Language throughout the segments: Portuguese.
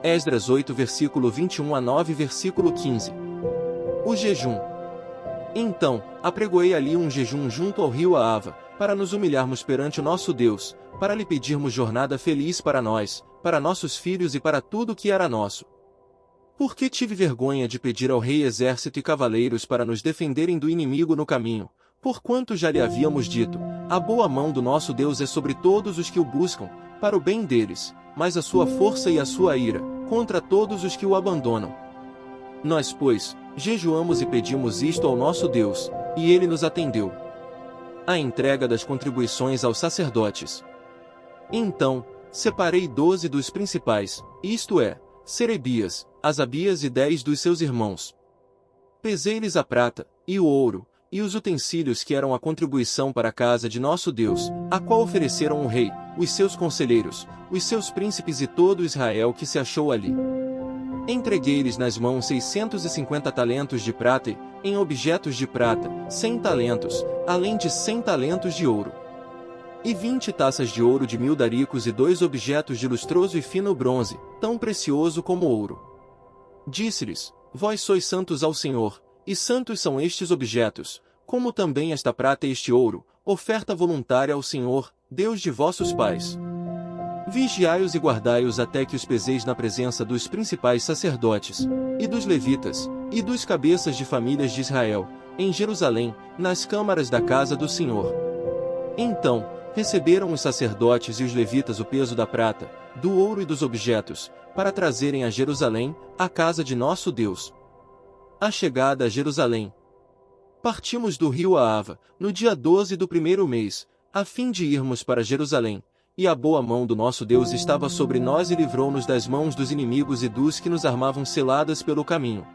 Esdras 8 versículo 21 a 9 versículo 15. O jejum. Então, apregoei ali um jejum junto ao rio Ahava, para nos humilharmos perante o nosso Deus, para lhe pedirmos jornada feliz para nós, para nossos filhos e para tudo que era nosso. Porque tive vergonha de pedir ao rei exército e cavaleiros para nos defenderem do inimigo no caminho, porquanto já lhe havíamos dito, a boa mão do nosso Deus é sobre todos os que o buscam, para o bem deles, mas a sua força e a sua ira, contra todos os que o abandonam. Nós, pois, jejuamos e pedimos isto ao nosso Deus, e ele nos atendeu. A entrega das contribuições aos sacerdotes. Então, separei 12 dos principais, isto é, Serebias, Asabias e 10 dos seus irmãos. Pesei-lhes a prata, e o ouro, e os utensílios que eram a contribuição para a casa de nosso Deus, a qual ofereceram o rei, os seus conselheiros, os seus príncipes e todo Israel que se achou ali. Entreguei-lhes nas mãos 650 talentos de prata e, em objetos de prata, 100 talentos, além de 100 talentos de ouro. E 20 taças de ouro de 1000 daricos e 2 objetos de lustroso e fino bronze, tão precioso como ouro. Disse-lhes, vós sois santos ao Senhor, e santos são estes objetos, como também esta prata e este ouro, oferta voluntária ao Senhor, Deus de vossos pais. Vigiai-os e guardai-os até que os peseis na presença dos principais sacerdotes, e dos levitas, e dos cabeças de famílias de Israel, em Jerusalém, nas câmaras da casa do Senhor. Então, receberam os sacerdotes e os levitas o peso da prata, do ouro e dos objetos, para trazerem a Jerusalém, a casa de nosso Deus. A chegada a Jerusalém. Partimos do rio Ahava, no dia 12 do primeiro mês, a fim de irmos para Jerusalém, e a boa mão do nosso Deus estava sobre nós e livrou-nos das mãos dos inimigos e dos que nos armavam ciladas pelo caminho.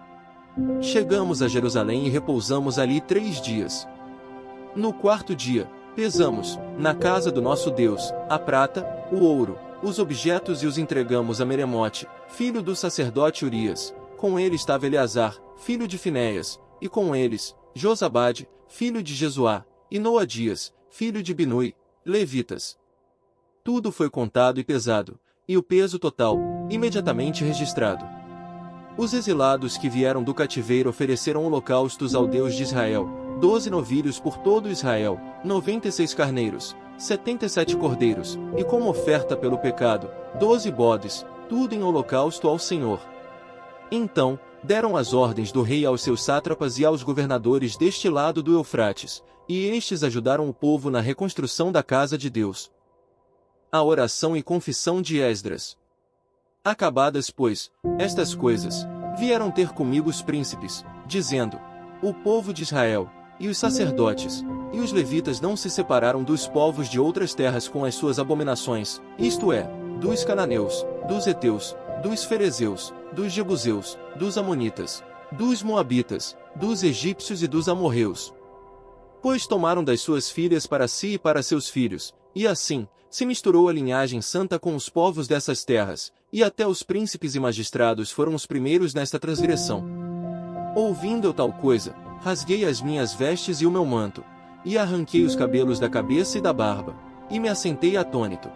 Chegamos a Jerusalém e repousamos ali 3 dias. No 4º dia, pesamos, na casa do nosso Deus, a prata, o ouro, os objetos e os entregamos a Meremote, filho do sacerdote Urias, com ele estava Eleazar, filho de Finéias, e com eles, Josabade, filho de Jesuá, e Noadias, filho de Binui, levitas. Tudo foi contado e pesado, e o peso total, imediatamente registrado. Os exilados que vieram do cativeiro ofereceram holocaustos ao Deus de Israel, 12 novilhos por todo Israel, 96 carneiros, 77 cordeiros, e como oferta pelo pecado, 12 bodes, tudo em holocausto ao Senhor. Então, deram as ordens do rei aos seus sátrapas e aos governadores deste lado do Eufrates, e estes ajudaram o povo na reconstrução da casa de Deus. A oração e confissão de Esdras. Acabadas, pois, estas coisas, vieram ter comigo os príncipes, dizendo, o povo de Israel, e os sacerdotes, e os levitas não se separaram dos povos de outras terras com as suas abominações, isto é, dos cananeus, dos heteus, dos ferezeus, dos jebuseus, dos amonitas, dos moabitas, dos egípcios e dos amorreus. Pois tomaram das suas filhas para si e para seus filhos, e assim, se misturou a linhagem santa com os povos dessas terras, e até os príncipes e magistrados foram os primeiros nesta transgressão. Ouvindo eu tal coisa, rasguei as minhas vestes e o meu manto, e arranquei os cabelos da cabeça e da barba, e me assentei atônito.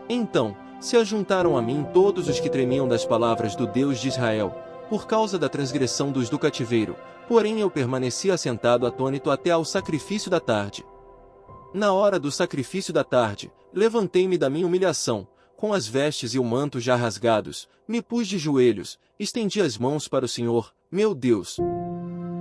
Então, se ajuntaram a mim todos os que tremiam das palavras do Deus de Israel, por causa da transgressão dos do cativeiro, porém eu permaneci assentado atônito até ao sacrifício da tarde. Na hora do sacrifício da tarde, levantei-me da minha humilhação, com as vestes e o manto já rasgados, me pus de joelhos, estendi as mãos para o Senhor, meu Deus.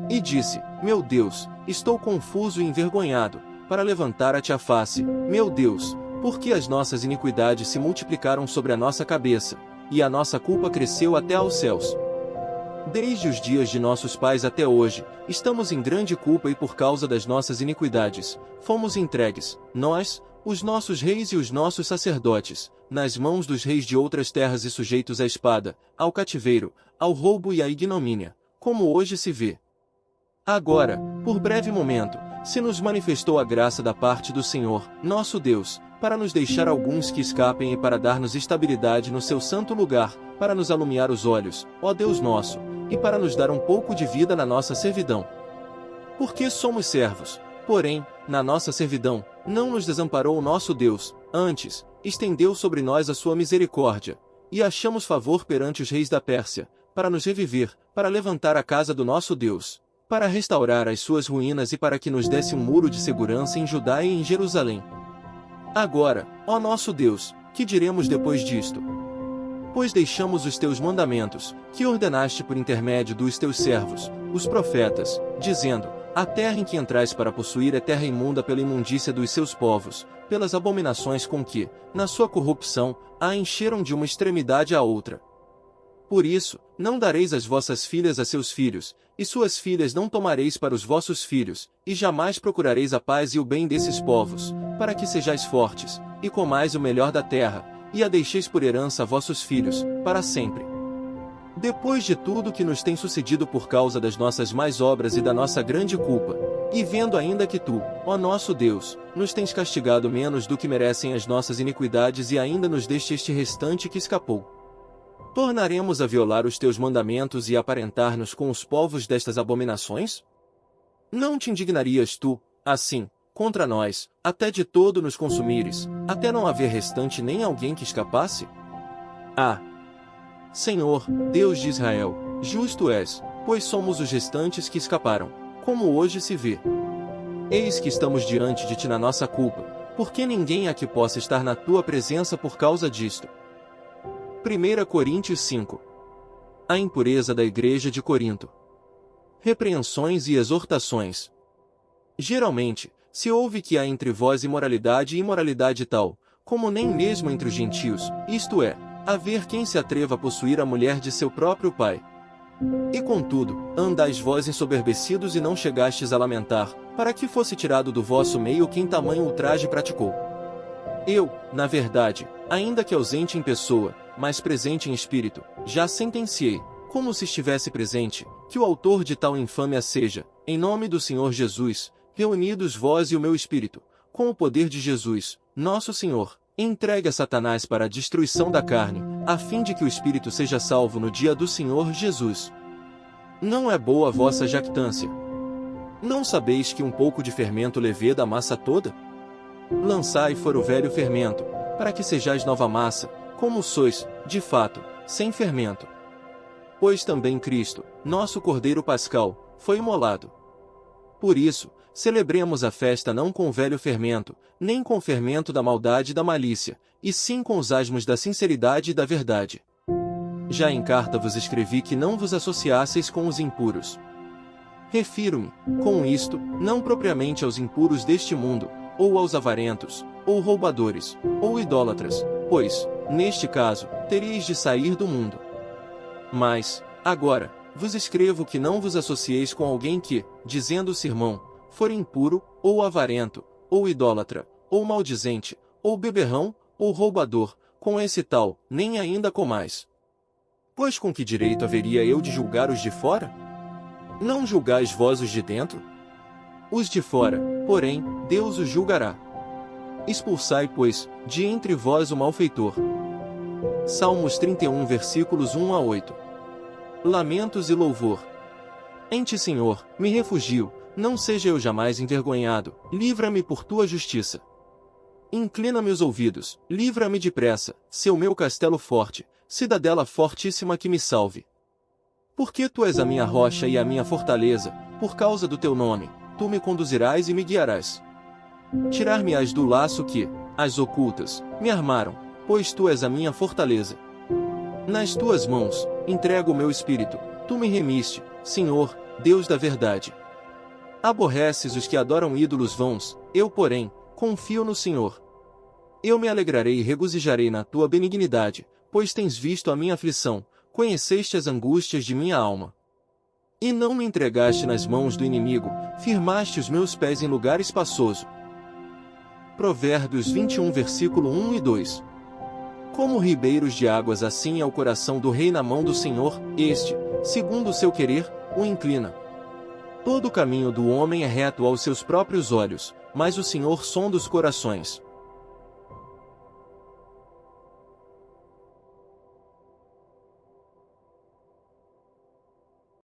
E disse, meu Deus, estou confuso e envergonhado, para levantar a ti a face, meu Deus, porque as nossas iniquidades se multiplicaram sobre a nossa cabeça, e a nossa culpa cresceu até aos céus. Desde os dias de nossos pais até hoje, estamos em grande culpa e por causa das nossas iniquidades, fomos entregues, nós, os nossos reis e os nossos sacerdotes, nas mãos dos reis de outras terras e sujeitos à espada, ao cativeiro, ao roubo e à ignomínia, como hoje se vê. Agora, por breve momento, se nos manifestou a graça da parte do Senhor, nosso Deus, para nos deixar alguns que escapem e para dar-nos estabilidade no seu santo lugar, para nos alumiar os olhos, ó Deus nosso, e para nos dar um pouco de vida na nossa servidão. Porque somos servos, porém, na nossa servidão, não nos desamparou o nosso Deus, antes, estendeu sobre nós a sua misericórdia, e achamos favor perante os reis da Pérsia, para nos reviver, para levantar a casa do nosso Deus, para restaurar as suas ruínas e para que nos desse um muro de segurança em Judá e em Jerusalém. Agora, ó nosso Deus, que diremos depois disto? Pois deixamos os teus mandamentos, que ordenaste por intermédio dos teus servos, os profetas, dizendo: a terra em que entrais para possuir é terra imunda pela imundícia dos seus povos, pelas abominações com que, na sua corrupção, a encheram de uma extremidade à outra. Por isso, não dareis as vossas filhas a seus filhos, e suas filhas não tomareis para os vossos filhos, e jamais procurareis a paz e o bem desses povos, para que sejais fortes, e comais o melhor da terra, e a deixeis por herança a vossos filhos, para sempre. Depois de tudo que nos tem sucedido por causa das nossas más obras e da nossa grande culpa, e vendo ainda que tu, ó nosso Deus, nos tens castigado menos do que merecem as nossas iniquidades e ainda nos deste este restante que escapou, tornaremos a violar os teus mandamentos e aparentar-nos com os povos destas abominações? Não te indignarias tu, assim, contra nós, até de todo nos consumires, até não haver restante nem alguém que escapasse? Ah! Senhor, Deus de Israel, justo és, pois somos os restantes que escaparam, como hoje se vê. Eis que estamos diante de ti na nossa culpa, porque ninguém há que possa estar na tua presença por causa disto. 1 Coríntios 5. A impureza da igreja de Corinto. Repreensões e exortações. Geralmente, se ouve que há entre vós imoralidade e imoralidade tal, como nem mesmo entre os gentios, isto é, haver quem se atreva a possuir a mulher de seu próprio pai. E contudo, andais vós ensoberbecidos e não chegastes a lamentar, para que fosse tirado do vosso meio quem tamanho ultraje praticou. Eu, na verdade, ainda que ausente em pessoa, mas presente em espírito, já sentenciei, como se estivesse presente, que o autor de tal infâmia seja, em nome do Senhor Jesus, reunidos vós e o meu espírito, com o poder de Jesus, nosso Senhor, entregue a Satanás para a destruição da carne, a fim de que o espírito seja salvo no dia do Senhor Jesus. Não é boa a vossa jactância? Não sabeis que um pouco de fermento leveda a massa toda? Lançai fora o velho fermento, para que sejais nova massa, como sois, de fato, sem fermento. Pois também Cristo, nosso Cordeiro Pascal, foi imolado. Por isso, celebremos a festa não com o velho fermento, nem com o fermento da maldade e da malícia, e sim com os asmos da sinceridade e da verdade. Já em carta vos escrevi que não vos associasseis com os impuros. Refiro-me, com isto, não propriamente aos impuros deste mundo, ou aos avarentos, ou roubadores, ou idólatras, pois, neste caso, teríeis de sair do mundo. Mas, agora, vos escrevo que não vos associeis com alguém que, dizendo-se irmão, for impuro, ou avarento, ou idólatra, ou maldizente, ou beberrão, ou roubador, com esse tal, nem ainda comais. Pois com que direito haveria eu de julgar os de fora? Não julgais vós os de dentro? Os de fora, porém, Deus os julgará. Expulsai, pois, de entre vós o malfeitor. Salmos 31 versículos 1 a 8. Lamentos e louvor. Em ti, Senhor, me refugio, não seja eu jamais envergonhado, livra-me por tua justiça. Inclina-me os ouvidos, livra-me depressa, seu meu castelo forte, cidadela fortíssima que me salve. Porque tu és a minha rocha e a minha fortaleza, por causa do teu nome, tu me conduzirás e me guiarás. Tirar-me-ás do laço que, as ocultas, me armaram, pois tu és a minha fortaleza. Nas tuas mãos, entrego o meu espírito, tu me remiste, Senhor, Deus da verdade. Aborreces os que adoram ídolos vãos, eu, porém, confio no Senhor. Eu me alegrarei e regozijarei na tua benignidade, pois tens visto a minha aflição, conheceste as angústias de minha alma. E não me entregaste nas mãos do inimigo, firmaste os meus pés em lugar espaçoso. Provérbios 21 versículo 1 e 2. Como ribeiros de águas assim é o coração do rei na mão do Senhor, este, segundo o seu querer, o inclina. Todo o caminho do homem é reto aos seus próprios olhos, mas o Senhor sonda os corações.